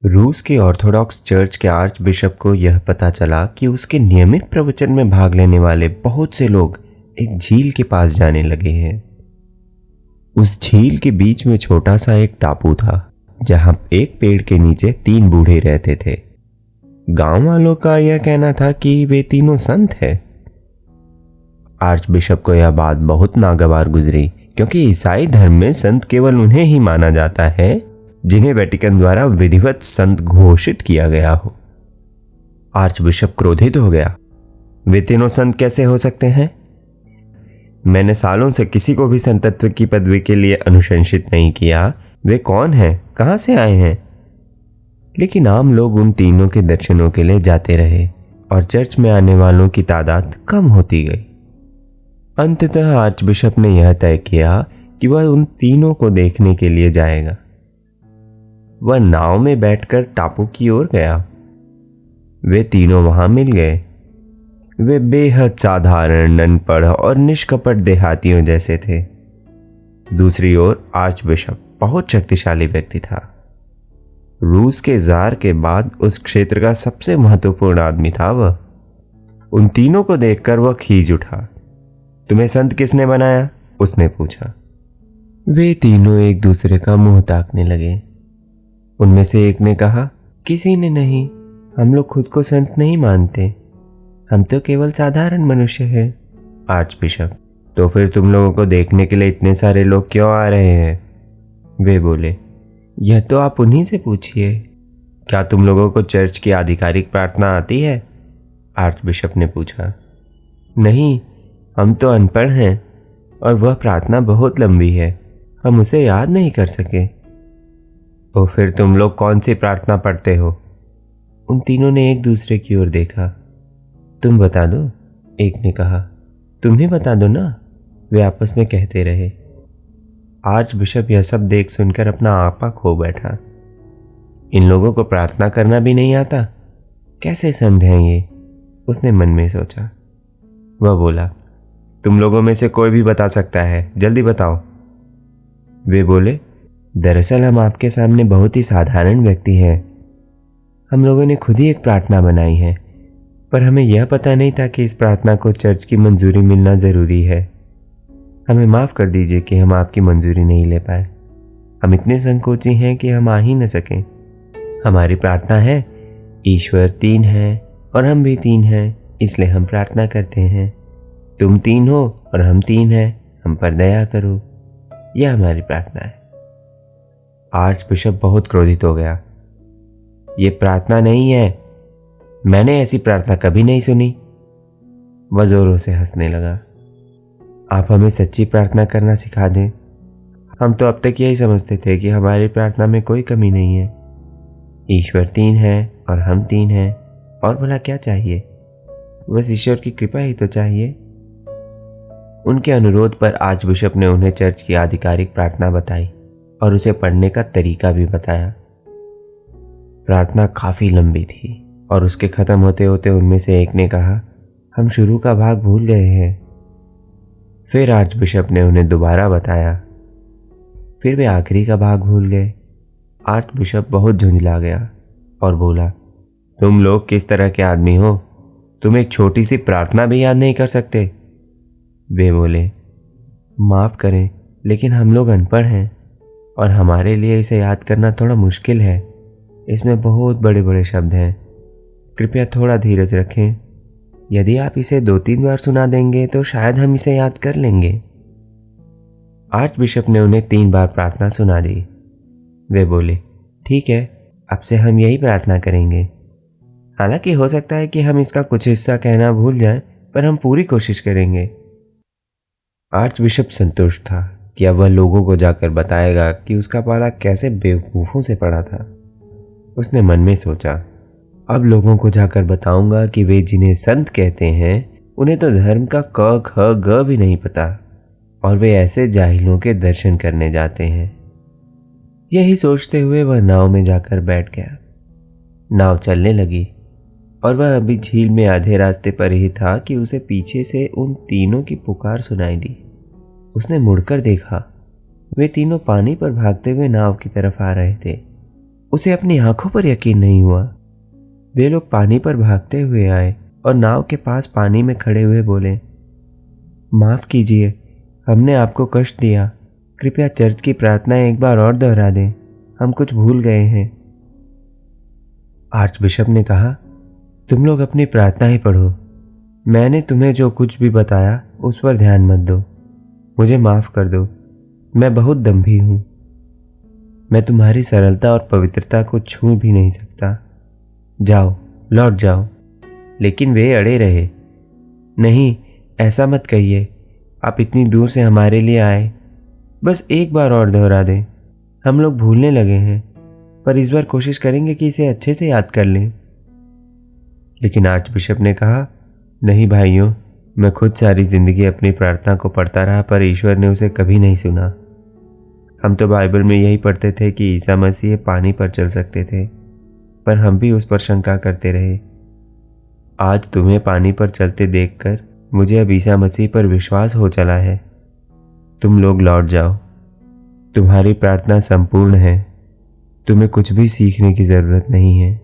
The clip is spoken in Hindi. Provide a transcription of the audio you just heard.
रूस के ऑर्थोडॉक्स चर्च के आर्च बिशप को यह पता चला कि उसके नियमित प्रवचन में भाग लेने वाले बहुत से लोग एक झील के पास जाने लगे हैं। उस झील के बीच में छोटा सा एक टापू था जहां एक पेड़ के नीचे 3 बूढ़े रहते थे। गांव वालों का यह कहना था कि वे तीनों संत हैं। आर्च बिशप को यह बात बहुत नागवार गुजरी, क्योंकि ईसाई धर्म में संत केवल उन्हें ही माना जाता है जिन्हें वेटिकन द्वारा विधिवत संत घोषित किया गया हो। आर्च बिशप क्रोधित हो गया। वे तीनों संत कैसे हो सकते हैं? मैंने सालों से किसी को भी संतत्व की पदवी के लिए अनुशंसित नहीं किया। वे कौन हैं? कहां से आए हैं? लेकिन आम लोग उन तीनों के दर्शनों के लिए जाते रहे और चर्च में आने वालों की तादाद कम होती गई। अंततः आर्च बिशप ने यह तय किया कि वह उन तीनों को देखने के लिए जाएगा। वह नाव में बैठकर टापू की ओर गया। वे तीनों वहां मिल गए। वे बेहद साधारण, अनपढ़ और निष्कपट देहातियों जैसे थे। दूसरी ओर आर्च बिशप बहुत शक्तिशाली व्यक्ति था। रूस के जार के बाद उस क्षेत्र का सबसे महत्वपूर्ण आदमी था वह। उन तीनों को देखकर वह खींच उठा। तुम्हें संत किसने बनाया? उसने पूछा। वे तीनों एक दूसरे का मुंह ताकने लगे। उनमें से एक ने कहा, किसी ने नहीं, हम लोग खुद को संत नहीं मानते, हम तो केवल साधारण मनुष्य हैं। आर्च बिशप, तो फिर तुम लोगों को देखने के लिए इतने सारे लोग क्यों आ रहे हैं? वे बोले, यह तो आप उन्हीं से पूछिए। क्या तुम लोगों को चर्च की आधिकारिक प्रार्थना आती है? आर्च बिशप ने पूछा। नहीं, हम तो अनपढ़ हैं और वह प्रार्थना बहुत लंबी है, हम उसे याद नहीं कर सके। तो फिर तुम लोग कौन सी प्रार्थना पढ़ते हो? उन तीनों ने एक दूसरे की ओर देखा। तुम बता दो, एक ने कहा। तुम ही बता दो ना, वे आपस में कहते रहे। आर्च बिशप यह सब देख सुनकर अपना आपा खो बैठा। इन लोगों को प्रार्थना करना भी नहीं आता, कैसे संत हैं ये? उसने मन में सोचा। वह बोला, तुम लोगों में से कोई भी बता सकता है, जल्दी बताओ। वे बोले, दरअसल हम आपके सामने बहुत ही साधारण व्यक्ति हैं। हम लोगों ने खुद ही एक प्रार्थना बनाई है, पर हमें यह पता नहीं था कि इस प्रार्थना को चर्च की मंजूरी मिलना ज़रूरी है। हमें माफ़ कर दीजिए कि हम आपकी मंजूरी नहीं ले पाए। हम इतने संकोची हैं कि हम आ ही न सकें। हमारी प्रार्थना है, ईश्वर 3 है और हम भी 3 हैं, इसलिए हम प्रार्थना करते हैं। तुम 3 हो और हम 3 हैं, हम पर दया करो। यह हमारी प्रार्थना है। आर्च बिशप बहुत क्रोधित हो गया। ये प्रार्थना नहीं है, मैंने ऐसी प्रार्थना कभी नहीं सुनी। वह जोरों से हंसने लगा। आप हमें सच्ची प्रार्थना करना सिखा दें। हम तो अब तक यही समझते थे कि हमारी प्रार्थना में कोई कमी नहीं है। ईश्वर 3 है और हम 3 हैं, और भला क्या चाहिए? बस ईश्वर की कृपा ही तो चाहिए। उनके अनुरोध पर आर्च बिशप ने उन्हें चर्च की आधिकारिक प्रार्थना बताई और उसे पढ़ने का तरीका भी बताया। प्रार्थना काफी लंबी थी और उसके खत्म होते होते उनमें से एक ने कहा, हम शुरू का भाग भूल गए हैं। फिर आर्च बिशप ने उन्हें दोबारा बताया। फिर वे आखिरी का भाग भूल गए। आर्च बिशप बहुत झुंझला गया और बोला, तुम लोग किस तरह के आदमी हो? तुम एक छोटी सी प्रार्थना भी याद नहीं कर सकते? वे बोले, माफ़ करें, लेकिन हम लोग अनपढ़ हैं और हमारे लिए इसे याद करना थोड़ा मुश्किल है। इसमें बहुत बड़े बड़े शब्द हैं। कृपया थोड़ा धीरज रखें। यदि आप इसे 2-3 बार सुना देंगे तो शायद हम इसे याद कर लेंगे। आर्च बिशप ने उन्हें 3 बार प्रार्थना सुना दी। वे बोले, ठीक है, अब से हम यही प्रार्थना करेंगे। हालांकि हो सकता है कि हम इसका कुछ हिस्सा कहना भूल जाएं, पर हम पूरी कोशिश करेंगे। आर्च बिशप संतुष्ट था कि अब वह लोगों को जाकर बताएगा कि उसका पाला कैसे बेवकूफ़ों से पड़ा था। उसने मन में सोचा, अब लोगों को जाकर बताऊंगा कि वे जिन्हें संत कहते हैं उन्हें तो धर्म का क ख ग भी नहीं पता और वे ऐसे जाहिलों के दर्शन करने जाते हैं। यही सोचते हुए वह नाव में जाकर बैठ गया। नाव चलने लगी और वह अभी झील में आधे रास्ते पर ही था कि उसे पीछे से उन तीनों की पुकार सुनाई दी। उसने मुड़कर देखा। वे तीनों पानी पर भागते हुए नाव की तरफ आ रहे थे। उसे अपनी आंखों पर यकीन नहीं हुआ। वे लोग पानी पर भागते हुए आए और नाव के पास पानी में खड़े हुए बोले, माफ कीजिए, हमने आपको कष्ट दिया। कृपया चर्च की प्रार्थना एक बार और दोहरा दें, हम कुछ भूल गए हैं। आर्चबिशप ने कहा, तुम लोग अपनी प्रार्थना ही पढ़ो। मैंने तुम्हें जो कुछ भी बताया उस पर ध्यान मत दो। मुझे माफ कर दो, मैं बहुत दम्भी हूं। मैं तुम्हारी सरलता और पवित्रता को छू भी नहीं सकता। जाओ, लौट जाओ। लेकिन वे अड़े रहे। नहीं, ऐसा मत कहिए, आप इतनी दूर से हमारे लिए आए, बस एक बार और दोहरा दें। हम लोग भूलने लगे हैं, पर इस बार कोशिश करेंगे कि इसे अच्छे से याद कर लें। लेकिन आर्चबिशप ने कहा, नहीं भाइयों, मैं खुद सारी जिंदगी अपनी प्रार्थना को पढ़ता रहा, पर ईश्वर ने उसे कभी नहीं सुना। हम तो बाइबल में यही पढ़ते थे कि ईसा मसीह पानी पर चल सकते थे, पर हम भी उस पर शंका करते रहे। आज तुम्हें पानी पर चलते देखकर मुझे अब ईसा मसीह पर विश्वास हो चला है। तुम लोग लौट जाओ, तुम्हारी प्रार्थना संपूर्ण है, तुम्हें कुछ भी सीखने की जरूरत नहीं है।